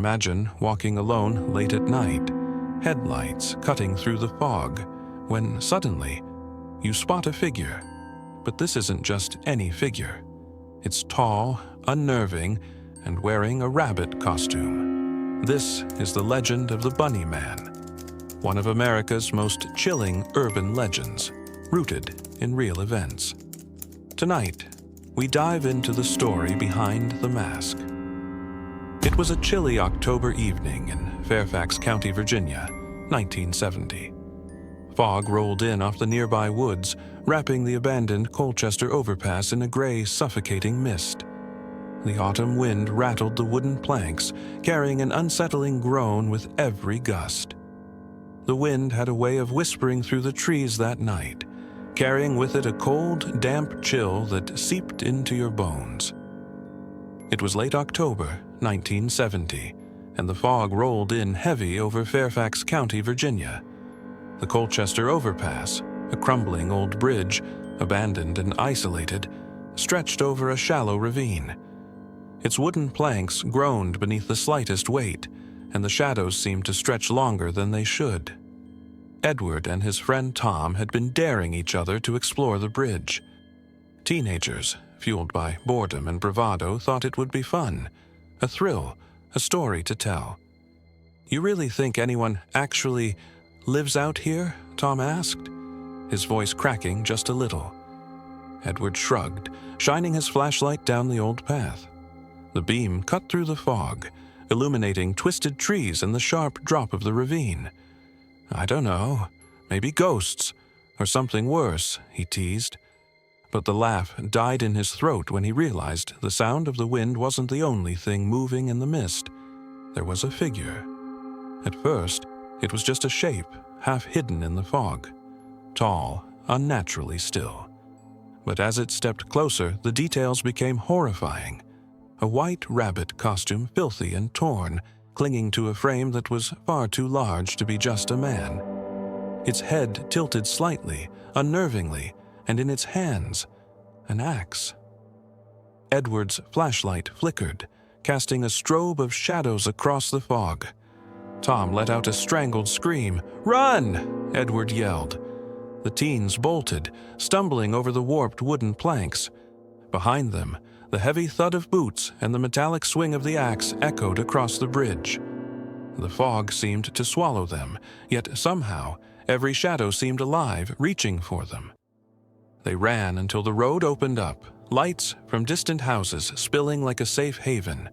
Imagine walking alone late at night, headlights cutting through the fog, when suddenly you spot a figure. But this isn't just any figure. It's tall, unnerving, and wearing a rabbit costume. This is the legend of the Bunnyman, one of America's most chilling urban legends, rooted in real events. Tonight, we dive into the story behind the mask. It was a chilly October evening in Fairfax County, Virginia, 1970. Fog rolled in off the nearby woods, wrapping the abandoned Colchester Overpass in a gray, suffocating mist. The autumn wind rattled the wooden planks, carrying an unsettling groan with every gust. The wind had a way of whispering through the trees that night, carrying with it a cold, damp chill that seeped into your bones. It was late October, 1970, and the fog rolled in heavy over Fairfax County, Virginia. The Colchester Overpass, a crumbling old bridge, abandoned and isolated, stretched over a shallow ravine. Its wooden planks groaned beneath the slightest weight, and the shadows seemed to stretch longer than they should. Edward and his friend Tom had been daring each other to explore the bridge. Teenagers, fueled by boredom and bravado, thought it would be fun, a thrill, a story to tell. "You really think anyone actually lives out here?" Tom asked, his voice cracking just a little. Edward shrugged, shining his flashlight down the old path. The beam cut through the fog, illuminating twisted trees and the sharp drop of the ravine. "I don't know, maybe ghosts, or something worse," he teased. But the laugh died in his throat when he realized the sound of the wind wasn't the only thing moving in the mist. There was a figure. At first, it was just a shape, half hidden in the fog. Tall, unnaturally still. But as it stepped closer, the details became horrifying. A white rabbit costume, filthy and torn, clinging to a frame that was far too large to be just a man. Its head tilted slightly, unnervingly, and in its hands, an axe. Edward's flashlight flickered, casting a strobe of shadows across the fog. Tom let out a strangled scream. "Run!" Edward yelled. The teens bolted, stumbling over the warped wooden planks. Behind them, the heavy thud of boots and the metallic swing of the axe echoed across the bridge. The fog seemed to swallow them, yet somehow every shadow seemed alive, reaching for them. They ran until the road opened up, lights from distant houses spilling like a safe haven.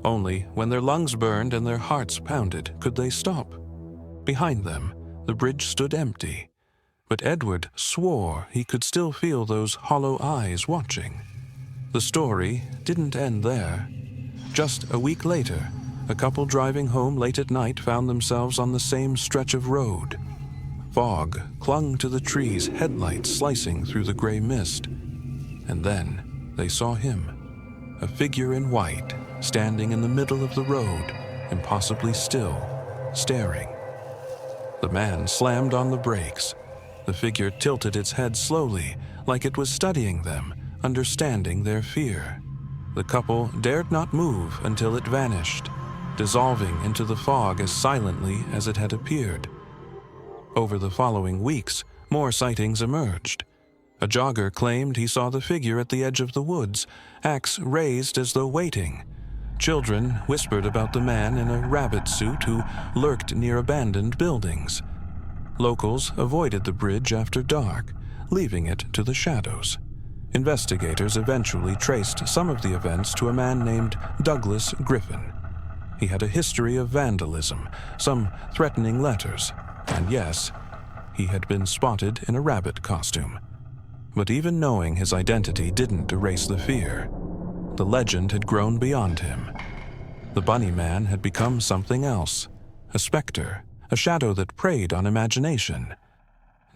Only when their lungs burned and their hearts pounded could they stop. Behind them, the bridge stood empty, but Edward swore he could still feel those hollow eyes watching. The story didn't end there. Just a week later, a couple driving home late at night found themselves on the same stretch of road. Fog clung to the trees, headlights slicing through the gray mist. And then they saw him, a figure in white, standing in the middle of the road, impossibly still, staring. The man slammed on the brakes. The figure tilted its head slowly, like it was studying them, understanding their fear. The couple dared not move until it vanished, dissolving into the fog as silently as it had appeared. Over the following weeks, more sightings emerged. A jogger claimed he saw the figure at the edge of the woods, axe raised as though waiting. Children whispered about the man in a rabbit suit who lurked near abandoned buildings. Locals avoided the bridge after dark, leaving it to the shadows. Investigators eventually traced some of the events to a man named Douglas Griffin. He had a history of vandalism, some threatening letters, and yes, he had been spotted in a rabbit costume. But even knowing his identity didn't erase the fear. The legend had grown beyond him. The Bunnyman had become something else, a specter, a shadow that preyed on imagination.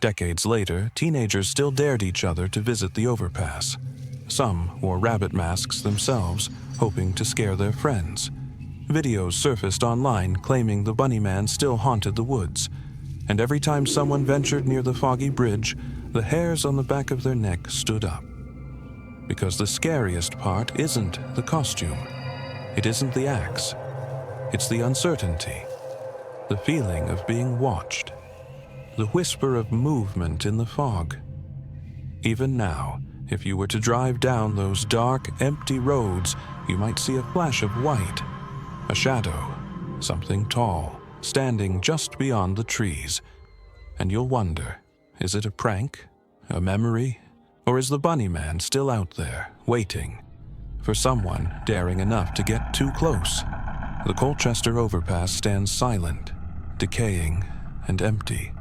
Decades later, teenagers still dared each other to visit the overpass. Some wore rabbit masks themselves, hoping to scare their friends. Videos surfaced online claiming the Bunnyman still haunted the woods, and every time someone ventured near the foggy bridge, the hairs on the back of their neck stood up. Because the scariest part isn't the costume. It isn't the axe. It's the uncertainty, the feeling of being watched, the whisper of movement in the fog. Even now, if you were to drive down those dark, empty roads, you might see a flash of white, a shadow, something tall, standing just beyond the trees. And you'll wonder, is it a prank, a memory, or is the Bunnyman still out there, waiting for someone daring enough to get too close? The Colchester Overpass stands silent, decaying, and empty.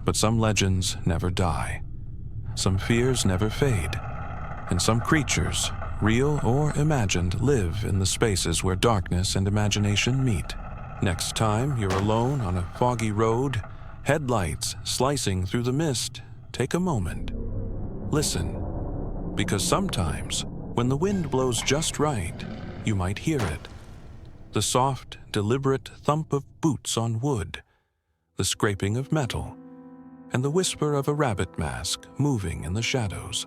But some legends never die. Some fears never fade. And some creatures, real or imagined, live in the spaces where darkness and imagination meet. Next time you're alone on a foggy road, headlights slicing through the mist, take a moment. Listen, because sometimes, when the wind blows just right, you might hear it. The soft, deliberate thump of boots on wood, the scraping of metal, and the whisper of a rabbit mask moving in the shadows.